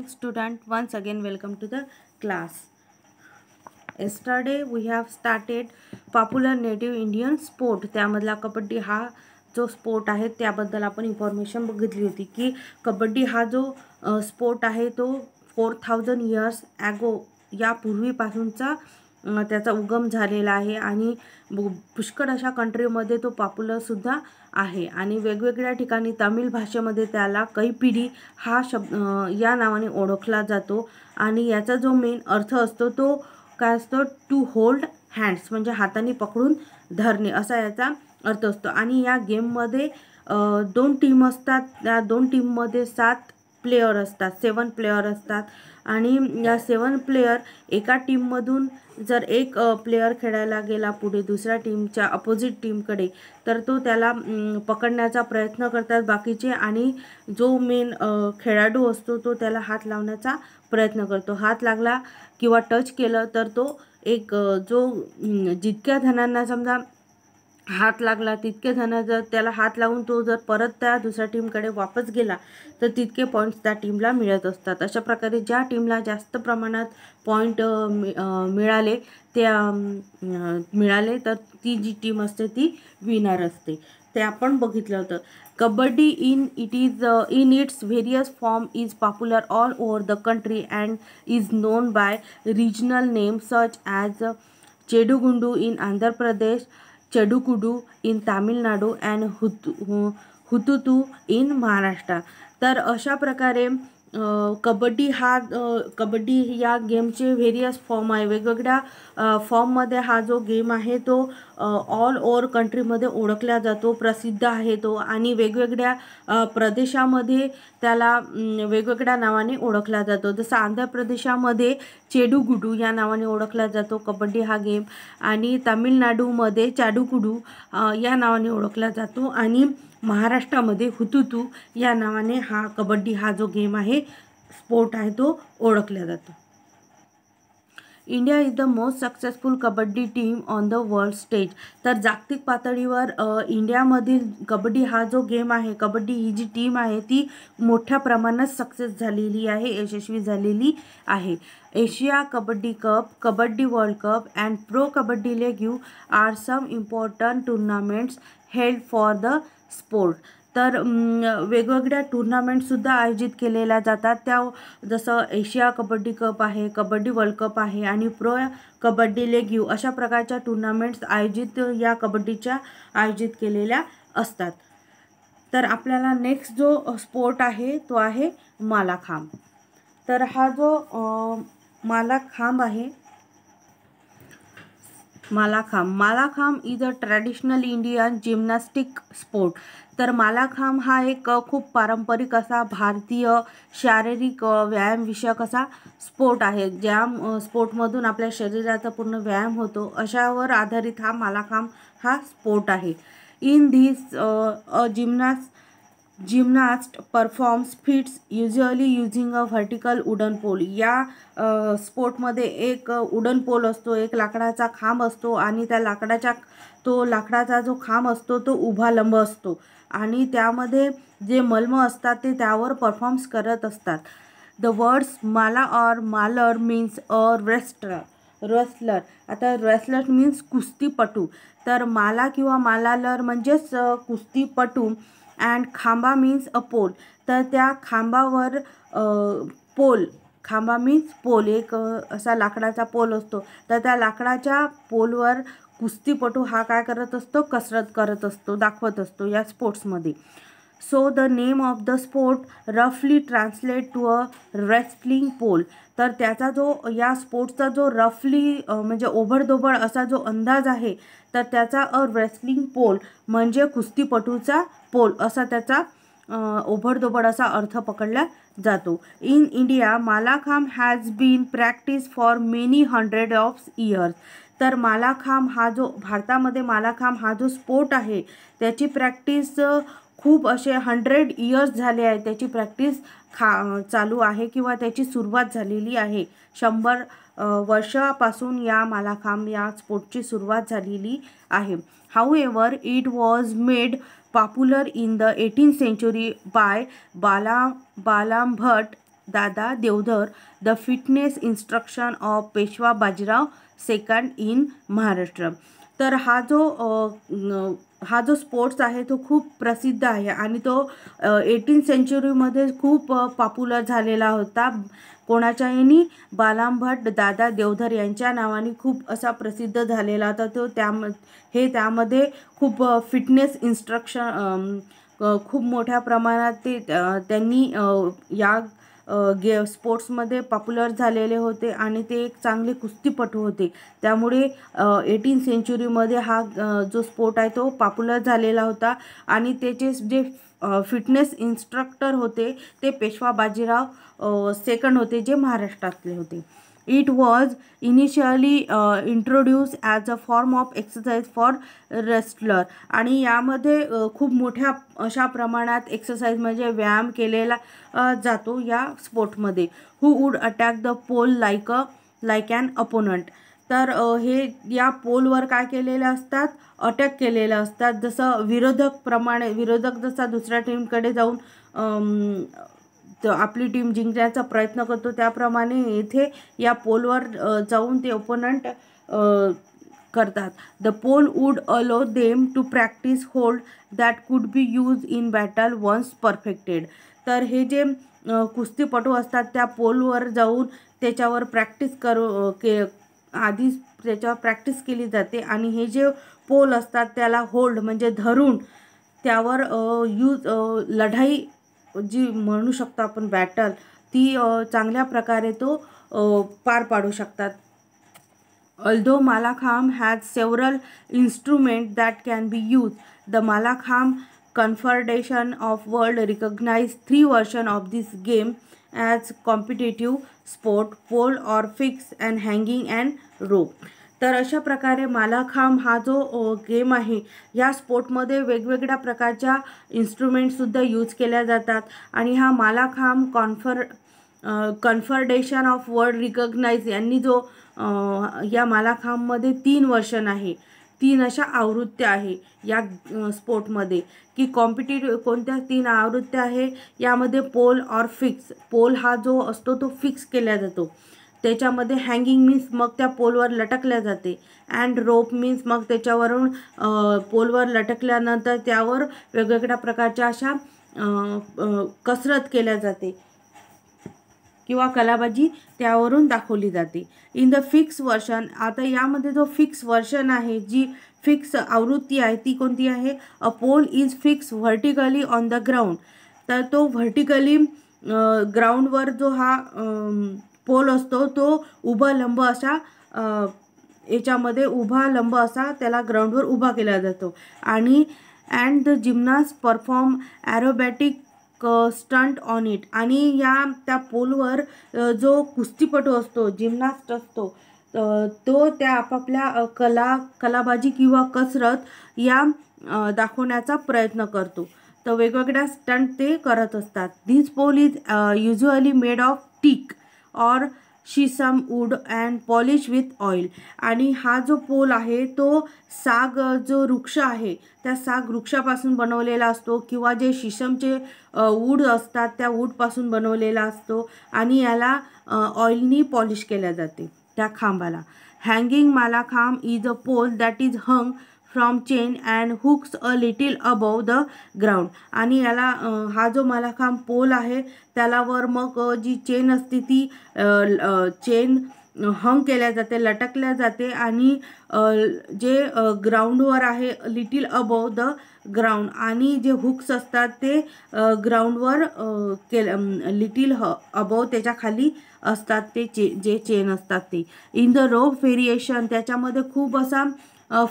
morning student, once again welcome to the class. Yesterday we have started popular native Indian sport. त्यामधला कबड्डी हा जो sport आहे त्याबद्दल आपण इन्फॉर्मेशन बघितली होती की कबड्डी हा जो स्पोर्ट आहे तो 4000 इयर्स ॲगो या पूर्वीपासूनचा त्याचा उगम झालेला आहे आणि पुष्कळ अशा कंट्रीमध्ये तो पॉप्युलरसुद्धा आहे आणि वेगवेगळ्या ठिकाणी तमिळ भाषेमध्ये त्याला कैपिडी हा या नावाने ओळखला जातो आणि याचा जो मेन अर्थ असतो तो काय असतो, टू होल्ड हँड्स म्हणजे हाताने पकडून धरणे असा याचा अर्थ असतो. आणि या गेममध्ये 2 टीम असतात. त्या 2 टीममध्ये 7 प्लेयर असतात, 7 प्लेयर असतात आणि या 7 प्लेयर एका टीममधून जर एक प्लेयर खेळायला गेला पुढे दुसऱ्या टीमच्या अपोजिट टीमकडे तर तो त्याला पकडण्याचा प्रयत्न करतात बाकीचे आणि जो मेन खेळाडू असतो तो त्याला हात लावण्याचा प्रयत्न करतो. हात लागला किंवा टच केलं तर तो एक जो जितक्या जणांना समजा हात लागला तितके जण जर त्याला हात लावून तो जर परत त्या दुसऱ्या टीमकडे वापस गेला तर तितके पॉईंट्स त्या टीमला मिळत असतात. अशा प्रकारे ज्या टीमला जास्त प्रमाणात पॉईंट मिळाले तर ती जी टीम असते ती विनर असते. ते आपण बघितलं होतं. Kabaddi in its various form is popular all over the country and is known by regional name such as Chedugudu in Andhra Pradesh, Chedukudu in Tamil Nadu and Hututu in Maharashtra. तर अशा प्रकारे कबड्डी या गेमचे व्हेरियस फॉर्म आहे. वेगवेगळ्या फॉर्ममध्ये हा जो गेम आहे तो ऑल ओव्हर कंट्रीमध्ये ओळखला जातो, प्रसिद्ध आहे तो आणि वेगवेगळ्या प्रदेशामध्ये त्याला वेगवेगळ्या नावाने ओळखला जातो. जसं आंध्र प्रदेशामध्ये चेडुगुडू या नावाने ओळखला जातो कबड्डी हा गेम आणि तामिळनाडूमध्ये चाडुकुडू या नावाने ओळखला जातो आणि महाराष्ट्रामध्ये हुतुतू या नावाने हा कबड्डी हा जो गेम आहे स्पोर्ट आहे तो ओळखला जातो. India is the most successful kabaddi team on the world stage. तर जागतिक पातळीवर इंडियामधील कबड्डी हा जो गेम आहे, कबड्डी ही जी टीम आहे ती मोठ्या प्रमाणात सक्सेस झालेली आहे, यशस्वी झालेली आहे. Asia Kabaddi Cup, Kabaddi World Cup and Pro Kabaddi League are some important tournaments held for the sport. तर वेगवेगळ्या टुर्नामेंटसुद्धा आयोजित केलेल्या जातात. त्या जसं एशिया कबड्डी कप आहे, कबड्डी वर्ल्ड कप आहे आणि प्रो कबड्डी लीग अशा प्रकारच्या टुर्नामेंट्स या कबड्डीच्या आयोजित केलेल्या असतात. तर आपल्याला नेक्स्ट जो स्पोर्ट आहे तो आहे मालाखांब. तर हा जो मालाखांब आहे, mallakhamb is a traditional Indian gymnastic sport. तर मालाखांब हा एक खूप पारंपरिक असा भारतीय शारीरिक व्यायाम विषयक असा स्पोर्ट आहे. ज्या स्पोर्टमधून आपल्या शरीराचा पूर्ण व्यायाम होतो अशावर आधारित हा मालाखांब हा स्पोर्ट आहे. In this gymnast performs feats usually using a vertical wooden pole. या स्पोर्टमध्ये एक वुडन पोल असतो, एक लाकडाचा खांब असतो आणि त्या लाकडाचा जो खांब असतो तो उभा लंब असतो आणि त्यामध्ये जे मल्म असतात ते त्यावर परफॉर्म्स करत असतात. द वर्ड्स माला और मालर मीन्स अ रेसलर. आता रेसलर मीन्स कुस्तीपटू. तर माला किंवा मालालर म्हणजेच कुस्तीपटू अँड खांबा मीन्स अ पोल. तर त्या खांबावर खांबा मीन्स पोल, एक असा लाकडाचा पोल असतो. तर त्या लाकडाच्या पोलवर कुस्तीपटू हा काय करत असतो, कसरत करत असतो, दाखवत असतो या स्पोर्ट्समध्ये. So the name of the sport रफली translate to a wrestling pole. तर त्याचा जो या स्पोर्ट्सचा जो रफली म्हणजे ओबडधोबड असा जो अंदाज आहे तर त्याचा अ रेसलिंग पोल म्हणजे कुस्तीपटूचा पोल असा त्याचा ओबडधोबड असा अर्थ पकडला जातो. In India mallakhamb has been practice for many hundred of years. तर मालाखांब हा जो भारतामध्ये मालाखांब हा जो स्पोर्ट आहे त्याची प्रॅक्टिस खूप असे 100 इयर्स झाले आहे. त्याची प्रॅक्टिस चालू आहे किंवा त्याची सुरुवात झालेली आहे. 100 वर्षापासून या मालाखांब या स्पोर्टची सुरुवात झालेली आहे. However it was made popular in the 18th century by Balam Bhat Dada Deodhar the fitness instruction of Peshwa Bajirao second in Maharashtra. तर हा जो स्पोर्ट्स आहे तो खूप प्रसिद्ध आहे आणि तो 18th सेंचुरीमध्ये खूप पॉप्युलर झालेला होता. कोणाच्या यांनी? बालामभट दादा देवधर यांच्या नावाने खूप असा प्रसिद्ध झालेला होता तो. त्यामध्ये खूप फिटनेस इन्स्ट्रक्शन खूप मोठ्या प्रमाणात त्यांनी या स्पोर्ट्समध्ये पॉप्युलर झालेले होते आणि ते एक चांगले कुस्तीपटू होते. त्यामुळे 18th सेंचुरीमध्ये हा जो स्पोर्ट आहे तो पॉप्युलर झालेला होता आणि त्याचे जे फिटनेस इन्स्ट्रक्टर होते ते पेशवा बाजीराव सेकंड होते, जे महाराष्ट्रातले होते. It was initially introduce as a form of exercise for wrestler. आणि यामध्ये खूप मोठ्या अशा प्रमाणात एक्सरसाइज म्हणजे व्यायाम केलेला जातो या स्पोर्टमध्ये. Who would attack the pole like an opponent. तर हे या पोलवर काय केलेले असतात? अटॅक केलेले असतात. जसं विरोधक जसा दुसऱ्या टीमकडे जाऊन आपली टीम जिंकण्याचा प्रयत्न करतो, त्याप्रमाणे येथे या पोलवर जाऊन ते ओपोनंट करतात. The pole would allow them to practice hold that could be use in battle once perfected. तर हे जे कुस्तीपटू असतात त्या पोलवर जाऊन त्याच्यावर आधीच त्याच्यावर प्रॅक्टिस केली जाते आणि हे जे पोल असतात त्याला होल्ड म्हणजे धरून त्यावर लढाई जी म्हणू शकतो आपण बॅटल, ती चांगल्या प्रकारे तो पार पाडू शकतात. Although Malakhamb has several instruments that can be used, the Malakhamb Confederation of World recognized 3 versions of this game as competitive sport: pole or fix and hanging and rope. तर अशा प्रकारे मालाखांब हा जो गेम आहे या स्पोर्टमध्ये वेगवेगळ्या प्रकारच्या इन्स्ट्रुमेंटसुद्धा यूज केल्या जातात आणि हा मालाखांब कन्फर्डेशन ऑफ वर्ल्ड रिकग्नाइज यांनी जो या मालाखांबमध्ये 3 वर्षन आहे, 3 अशा आवृत्त्या आहे या स्पोर्टमध्ये. की कॉम्पिटिटिव्ह कोणत्या 3 आवृत्त्या आहे यामध्ये? पोल और फिक्स. पोल हा जो असतो तो फिक्स केला जातो. त्याच्यामध्ये हँगिंग मीन्स मग त्या पोलवर लटकल्या जाते. अँड रोप मीन्स मग त्याच्यावरून पोलवर लटकल्यानंतर त्यावर वेगवेगळ्या प्रकारच्या अशा कसरत केल्या जाते किंवा कलाबाजी त्यावरून दाखवली जाते. इन द फिक्स वर्षन, आता यामध्ये जो फिक्स वर्षन आहे, जी फिक्स आवृत्ती आहे ती कोणती आहे? A pole is fix vertically on the ground. तर तो व्हर्टिकली ग्राउंडवर जो हा पोल असतो तो उभा लंब असा याच्यामध्ये उभा लंब असा त्याला ग्राउंडवर उभा केला जातो. आणि and the gymnast perform acrobatic stunt on it. आणि त्या पोलवर जो कुस्तीपटू असतो, जिम्नास्ट असतो, तो त्या आपापल्या कलाबाजी किंवा कसरत या दाखवण्याचा प्रयत्न करतो. तर वेगवेगळ्या स्टंट ते करत असतात. This pole is usually made of teak or sheesham wood and polish with oil. आणि हा जो पोल आहे तो साग जो वृक्ष आहे त्या साग वृक्षापासून बनवलेला असतो किंवा जे शीशमचे वूड असतात त्या वूडपासून बनवलेला असतो आणि याला ऑइलनी पॉलिश केल्या जाते त्या खांबाला. Hanging mallakhamb is a pole that is hung from chain and hooks a little above the ground. आणि याला हा जो मालाखांब पोल आहे त्याला वर मग जी चेन असते ती चेन हंग केल्या जाते, लटकल्या जाते आणि जे ग्राउंडवर आहे लिटिल अबव द ग्राउंड आणि जे हुक्स असतात ते ग्राउंडवर लिटिल अबव त्याच्या खाली असतात ते जे चेन असतात ते. इन द रोप व्हेरिएशन, त्याच्यामध्ये खूप असा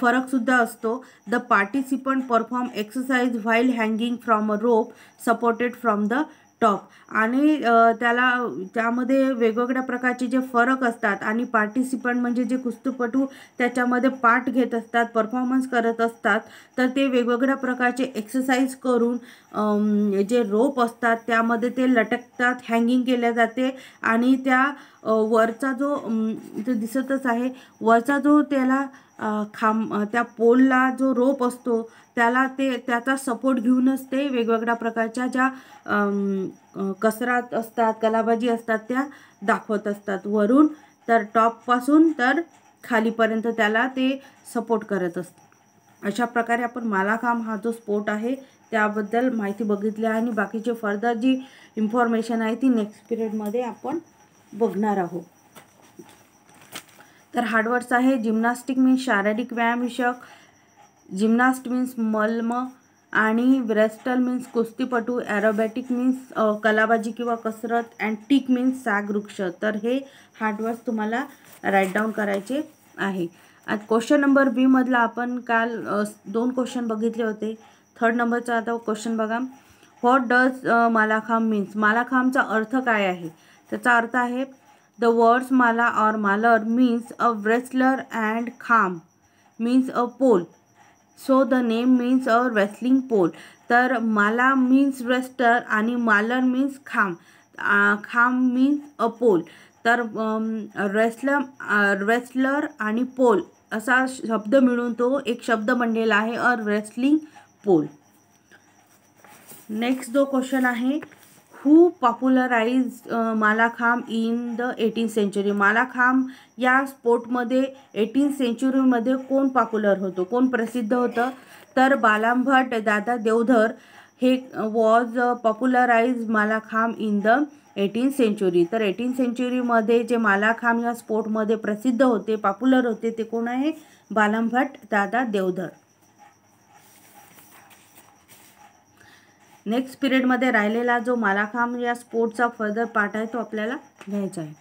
फरकसुद्धा असतो. The participant perform exercise while hanging from a rope supported from the top. आणि त्यामध्ये वेगवेगळ्या प्रकारचे जे फरक असतात आणि पार्टिसिपंट म्हणजे जे कुस्तीपटू त्याच्यामध्ये पार्ट घेत असतात, परफॉर्मन्स करत असतात, तर ते वेगवेगळ्या प्रकारचे एक्सरसाइज करून जे रोप असतात त्यामध्ये ते लटकतात, हँगिंग केल्या जाते आणि त्या वरचा जो दिसतच आहे वरचा जो त्याला त्या पोलला जो रोप असतो त्याला त्याचा सपोर्ट घेऊनच ते वेगवेगळ्या प्रकारच्या ज्या कसरत असतात, कलाबाजी असतात त्या दाखवत असतात. वरून तर टॉपपासून तर खालीपर्यंत त्याला ते सपोर्ट करत असतात. अशा प्रकारे आपण मल्लखांब हा जो स्पोर्ट आहे त्याबद्दल माहिती बघितली आणि बाकीचे फर्दर जी इन्फॉर्मेशन आहे ती नेक्स्ट पिरियडमध्ये आपण बघणार आहोत. तर हार्डवर्ड्स आहे. जिम्नॅस्टिक मीन्स शारीरिक व्यायाम विषयक, जिम्नास्ट मीन्स मल्म, आणि रेस्टल मीन्स कुस्तीपटू, ॲरोबॅटिक मीन्स कलाबाजी किंवा कसरत, अँड टिक मीन्स साग वृक्ष. तर हे हार्डवर्ड्स तुम्हाला राईट डाऊन करायचे आहे. क्वेश्चन नंबर बी मधला आपण काल 2 क्वेश्चन बघितले होते. 3rd नंबरचा आता क्वेश्चन बघा. What does mallakhamb means. मल्लखांबचा अर्थ काय आहे? त्याचा अर्थ आहे द वर्ड्स माला और मालर मीन्स अ wrestler and खांब means a pole. So the name means a wrestling pole. तर माला मीन्स रेस्टर आणि मालर मीन्स खांब. खांब मीन्स अ पोल. तर रेसलर आणि पोल असा शब्द मिळून तो एक शब्द बनलेला आहे, अ रेसलिंग पोल. नेक्स्ट जो क्वेश्चन आहे, who popularise Mallakhamb in the 18th century. Mallakhamb या स्पोर्टमध्ये 18th centuryमध्ये कोण पॉप्युलर होतो, कोण प्रसिद्ध होतं? तर बालामभट दादा देवधर हे was popularise Mallakhamb in the 18th century. तर 18th centuryमध्ये जे मल्लखांब या स्पोर्टमध्ये प्रसिद्ध होते, पॉप्युलर होते, ते कोण आहे? बालामभट दादा देवधर. नेक्स्ट पिरियडमध्ये राहिलेला जो मल्लखांब या स्पोर्टचा फर्दर पार्ट आहे तो आपल्याला घ्यायचा आहे.